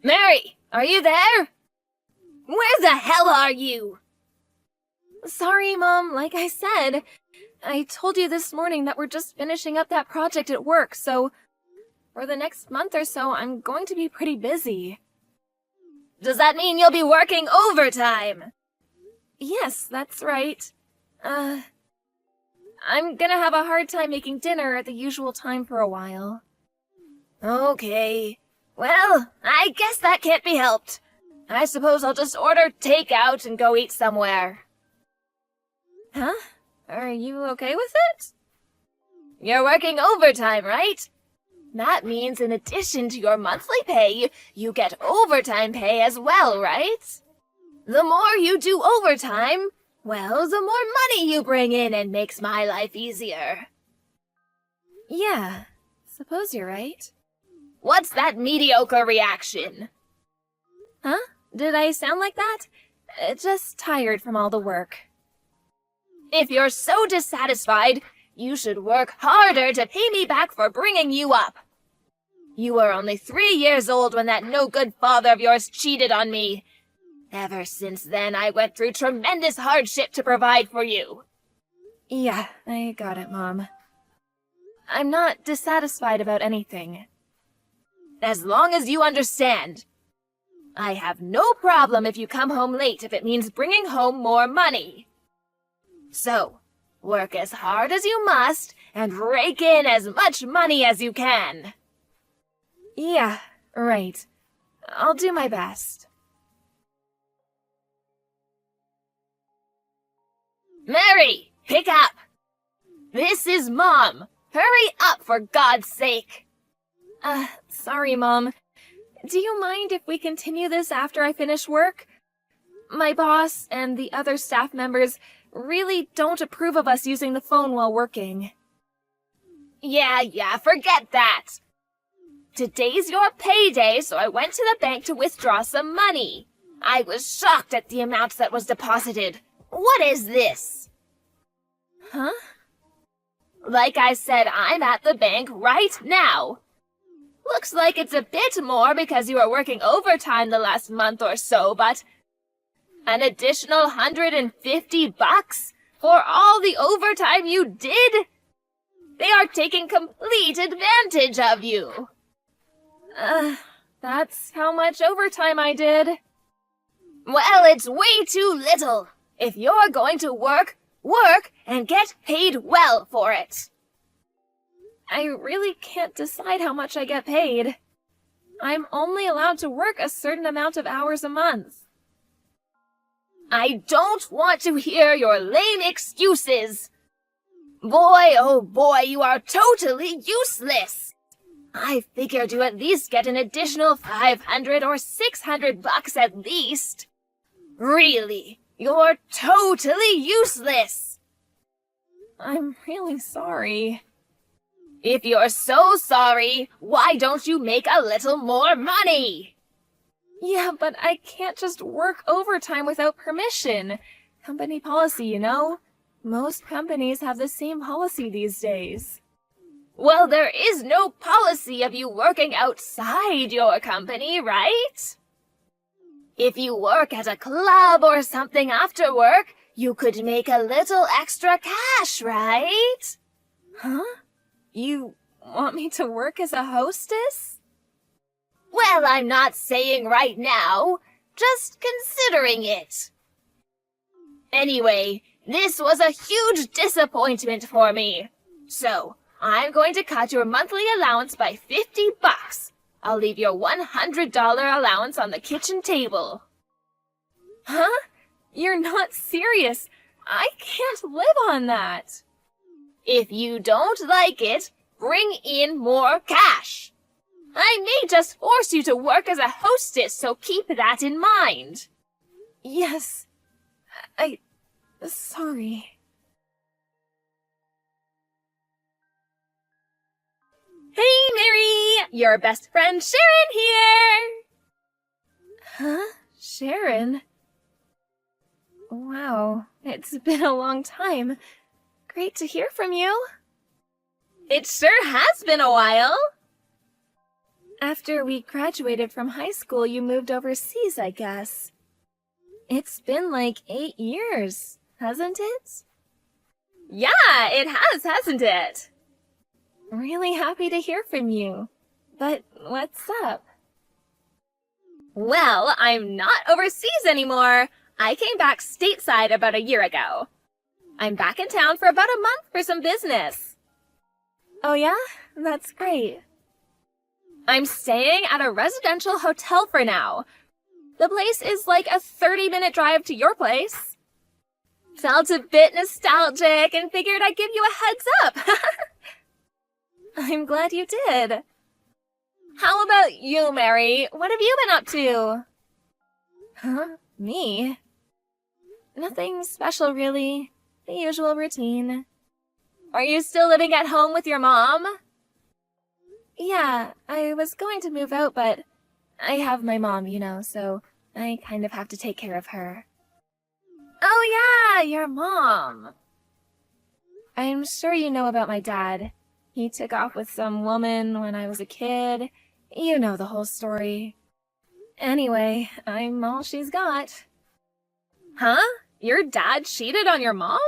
Mary, are you there? Where the hell are you? Sorry, Mom, like I said, I told you this morning that we're just finishing up that project at work, so for the next month or so, I'm going to be pretty busy. Does that mean you'll be working overtime? Yes, that's right. I'm gonna have a hard time making dinner at the usual time for a while. Okay. Well, I guess that can't be helped. I suppose I'll just order takeout and go eat somewhere. Huh? Are you okay with it? You're working overtime, right? That means in addition to your monthly pay, you get overtime pay as well, right? The more you do overtime, well, the more money you bring in and makes my life easier. Yeah, suppose you're right. What's that mediocre reaction? Huh? Did I sound like that? Just tired from all the work. If you're so dissatisfied, you should work harder to pay me back for bringing you up. You were only 3 years old when that no-good father of yours cheated on me. Ever since then, I went through tremendous hardship to provide for you. Yeah, I got it, Mom. I'm not dissatisfied about anything. As long as you understand. I have no problem if you come home late if it means bringing home more money. So, work as hard as you must and rake in as much money as you can. Yeah, right. I'll do my best. Mary, pick up! This is Mom. Hurry up, for God's sake! Sorry, Mom. Do you mind if we continue this after I finish work? My boss and the other staff members really don't approve of us using the phone while working. Yeah, forget that. Today's your payday, so I went to the bank to withdraw some money. I was shocked at the amount that was deposited. What is this? Huh? Like I said, I'm at the bank right now. Looks like it's a bit more because you were working overtime the last month or so, but an additional $150 for all the overtime you did? They are taking complete advantage of you. That's how much overtime I did. Well, it's way too little. If you're going to work, work and get paid well for it. I really can't decide how much I get paid. I'm only allowed to work a certain amount of hours a month. I don't want to hear your lame excuses. Boy, oh boy, you are totally useless. I figured you at least get an additional $500 or $600 at least. Really, you're totally useless. I'm really sorry. If you're so sorry, why don't you make a little more money? Yeah, but I can't just work overtime without permission. Company policy, you know? Most companies have the same policy these days. Well, there is no policy of you working outside your company, right? If you work at a club or something after work, you could make a little extra cash, right? Huh? You want me to work as a hostess? Well, I'm not saying right now, just considering it. Anyway, this was a huge disappointment for me. So, I'm going to cut your monthly allowance by $50. I'll leave your $100 allowance on the kitchen table. Huh? You're not serious. I can't live on that. If you don't like it, bring in more cash. I may just force you to work as a hostess, so keep that in mind. Yes. Sorry. Hey, Mary! Your best friend Sharon here! Huh? Sharon? Wow, it's been a long time. Great to hear from you. It sure has been a while. After we graduated from high school, you moved overseas, I guess. It's been like 8 years, hasn't it? Yeah, it has, hasn't it? Really happy to hear from you. But what's up? Well, I'm not overseas anymore. I came back stateside about a year ago. I'm back in town for about a month for some business. Oh yeah? That's great. I'm staying at a residential hotel for now. The place is like a 30-minute drive to your place. Felt a bit nostalgic and figured I'd give you a heads up. I'm glad you did. How about you, Mary? What have you been up to? Huh? Me? Nothing special, really. The usual routine. Are you still living at home with your mom? Yeah, I was going to move out, but I have my mom, so I kind of have to take care of her. Oh yeah, your mom. I'm sure you know about my dad. He took off with some woman when I was a kid. You know the whole story. Anyway, I'm all she's got. Huh? Your dad cheated on your mom?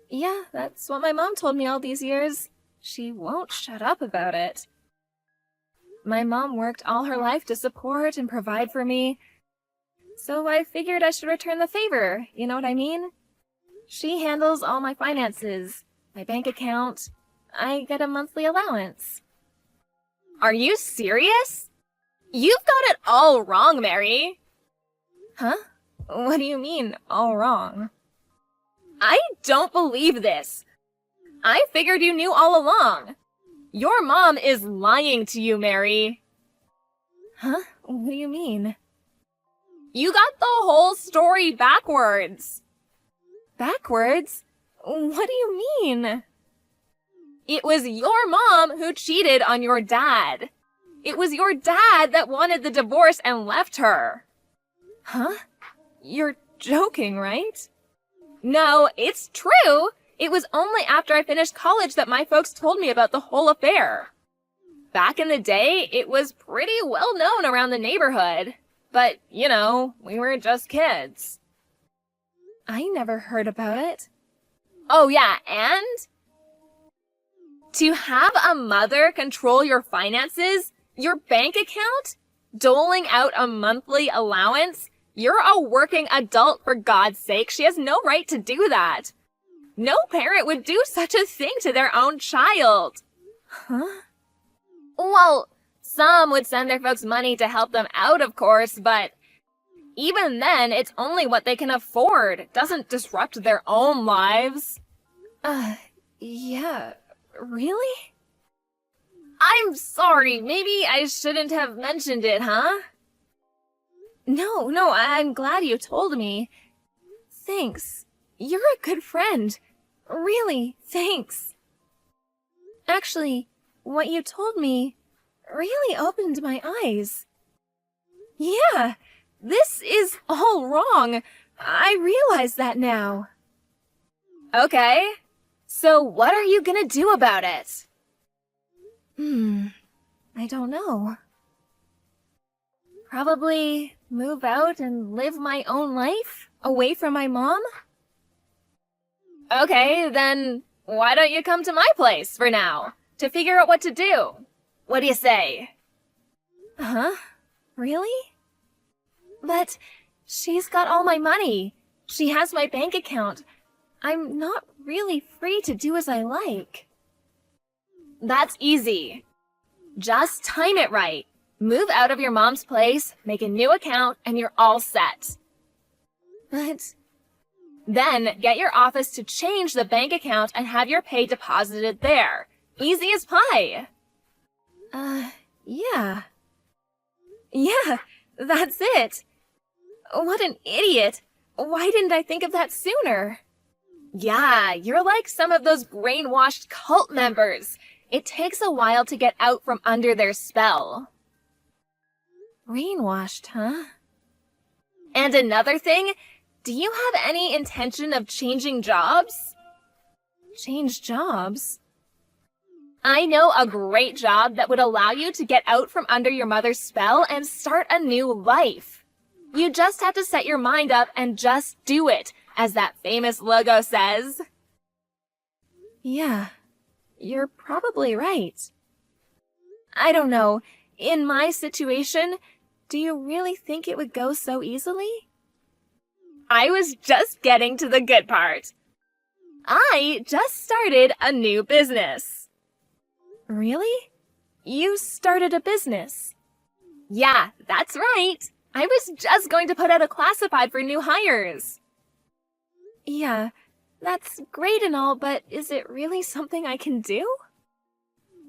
Yeah, that's what my mom told me all these years. She won't shut up about it. My mom worked all her life to support and provide for me, so I figured I should return the favor, you know what I mean? She handles all my finances, my bank account. I get a monthly allowance. Are you serious? You've got it all wrong, Mary. Huh? What do you mean, all wrong? I don't believe this. I figured you knew all along. Your mom is lying to you, Mary. Huh? What do you mean? You got the whole story backwards. Backwards? What do you mean? It was your mom who cheated on your dad. It was your dad that wanted the divorce and left her. Huh? You're joking, right? No, it's true. It was only after I finished college that my folks told me about the whole affair. Back in the day, it was pretty well known around the neighborhood. But, we were just kids. I never heard about it. Oh yeah, and? To have a mother control your finances, your bank account, doling out a monthly allowance, you're a working adult, for God's sake. She has no right to do that. No parent would do such a thing to their own child. Huh? Well, some would send their folks money to help them out, of course, but even then, it's only what they can afford. It doesn't disrupt their own lives. Yeah. Really? I'm sorry. Maybe I shouldn't have mentioned it, huh? No, I'm glad you told me. Thanks. You're a good friend. Really, thanks. Actually, what you told me really opened my eyes. Yeah, this is all wrong. I realize that now. Okay. So what are you gonna do about it? I don't know. Probably move out and live my own life away from my mom? Okay, then why don't you come to my place for now to figure out what to do? What do you say? Huh? Really? But she's got all my money. She has my bank account. I'm not really free to do as I like. That's easy. Just time it right. Move out of your mom's place, make a new account, and you're all set. But Then get your office to change the bank account and have your pay deposited there. Easy as pie. Yeah. Yeah, that's it. What an idiot. Why didn't I think of that sooner? Yeah, you're like some of those brainwashed cult members. It takes a while to get out from under their spell. Brainwashed, huh? And another thing, do you have any intention of changing jobs? Change jobs? I know a great job that would allow you to get out from under your mother's spell and start a new life. You just have to set your mind up and just do it, as that famous logo says. Yeah, you're probably right. I don't know. In my situation, do you really think it would go so easily? I was just getting to the good part. I just started a new business. Really? You started a business? Yeah, that's right. I was just going to put out a classified for new hires. Yeah, that's great and all, but is it really something I can do?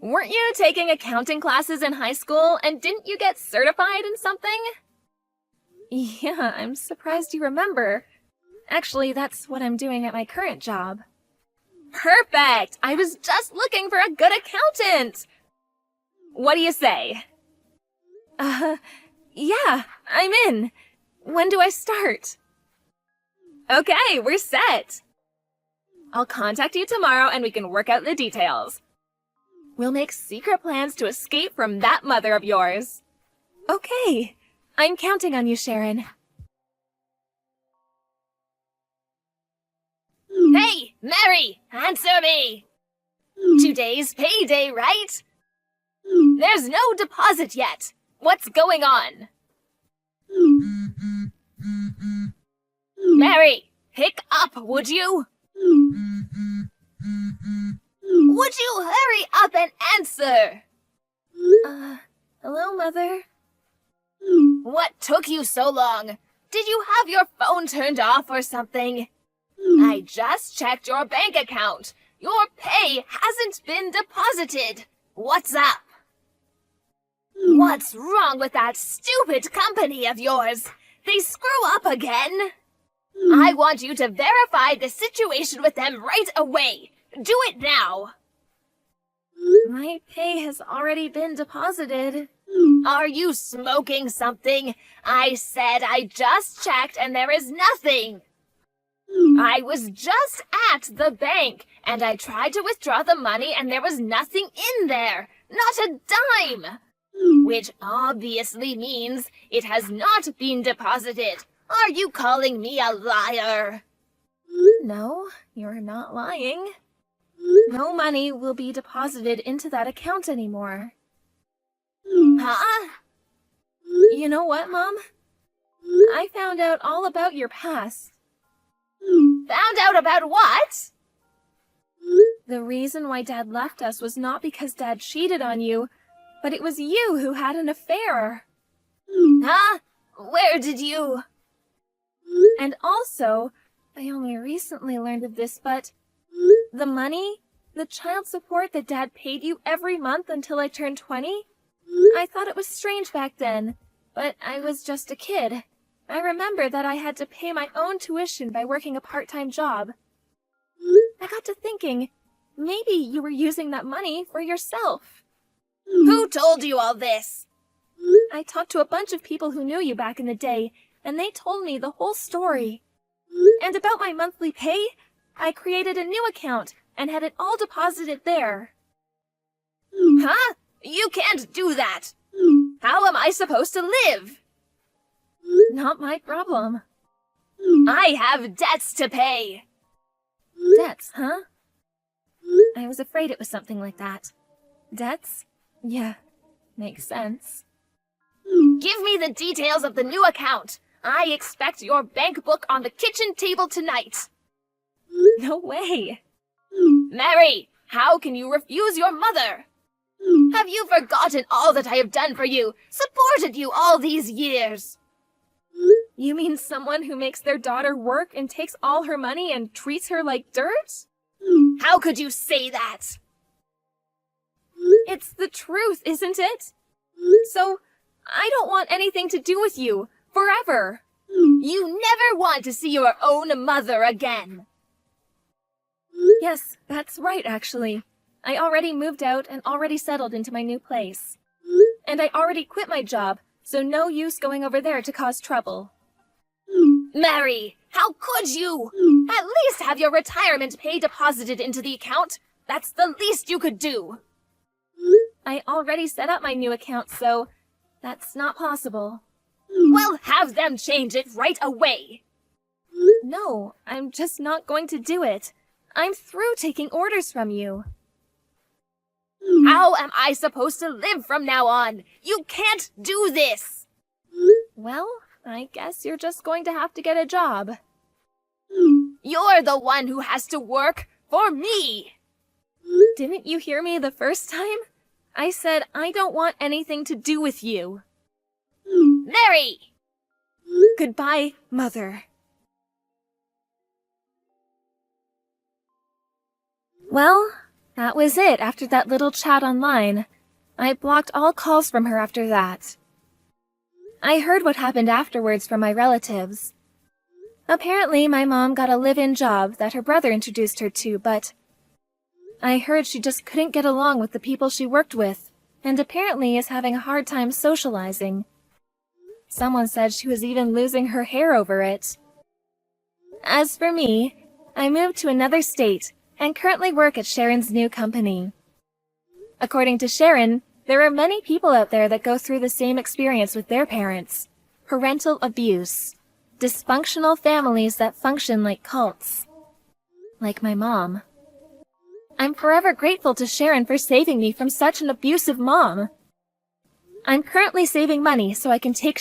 Weren't you taking accounting classes in high school, and didn't you get certified in something? Yeah, I'm surprised you remember. Actually, that's what I'm doing at my current job. Perfect! I was just looking for a good accountant! What do you say? Yeah, I'm in. When do I start? Okay, we're set. I'll contact you tomorrow and we can work out the details. We'll make secret plans to escape from that mother of yours. Okay, I'm counting on you, Sharon. Hey, Mary, answer me! Today's payday, right? There's no deposit yet. What's going on? Mary, pick up, would you? Would you hurry up and answer? Hello, Mother? What took you so long? Did you have your phone turned off or something? I just checked your bank account. Your pay hasn't been deposited. What's up? What's wrong with that stupid company of yours? They screw up again. I want you to verify the situation with them right away. Do it now. My pay has already been deposited. Are you smoking something? I said I just checked and there is nothing. I was just at the bank and I tried to withdraw the money and there was nothing in there. Not a dime. Which obviously means it has not been deposited. Are you calling me a liar? No, you're not lying. No money will be deposited into that account anymore. Huh? You know what, Mom? I found out all about your past. Found out about what? The reason why Dad left us was not because Dad cheated on you, but it was you who had an affair. Huh? Where did you? And also, I only recently learned of this, but the money, the child support that Dad paid you every month until I turned 20, I thought it was strange back then, but I was just a kid. I remember that I had to pay my own tuition by working a part-time job. I got to thinking, maybe you were using that money for yourself. Who told you all this? I talked to a bunch of people who knew you back in the day, and they told me the whole story. And about my monthly pay, I created a new account and had it all deposited there. Huh? You can't do that. How am I supposed to live? Not my problem. I have debts to pay. Debts, huh? I was afraid it was something like that. Debts? Yeah, makes sense. Give me the details of the new account. I expect your bank book on the kitchen table tonight. No way. Mary, how can you refuse your mother? Have you forgotten all that I have done for you, supported you all these years? You mean someone who makes their daughter work and takes all her money and treats her like dirt? How could you say that? It's the truth, isn't it? So, I don't want anything to do with you, forever. You never want to see your own mother again. Yes, that's right, actually. I already moved out and already settled into my new place. And I already quit my job, so no use going over there to cause trouble. Mary, how could you? At least have your retirement pay deposited into the account. That's the least you could do. I already set up my new account, so that's not possible. Well, have them change it right away. No, I'm just not going to do it. I'm through taking orders from you. How am I supposed to live from now on? You can't do this! Well, I guess you're just going to have to get a job. You're the one who has to work for me! Didn't you hear me the first time? I said I don't want anything to do with you. Mary! Goodbye, Mother. Well, that was it after that little chat online. I blocked all calls from her after that. I heard what happened afterwards from my relatives. Apparently, my mom got a live-in job that her brother introduced her to, but I heard she just couldn't get along with the people she worked with, and apparently is having a hard time socializing. Someone said she was even losing her hair over it. As for me, I moved to another state and currently work at Sharon's new company. According to Sharon, there are many people out there that go through the same experience with their parents. Parental abuse. Dysfunctional families that function like cults. Like my mom. I'm forever grateful to Sharon for saving me from such an abusive mom. I'm currently saving money so I can take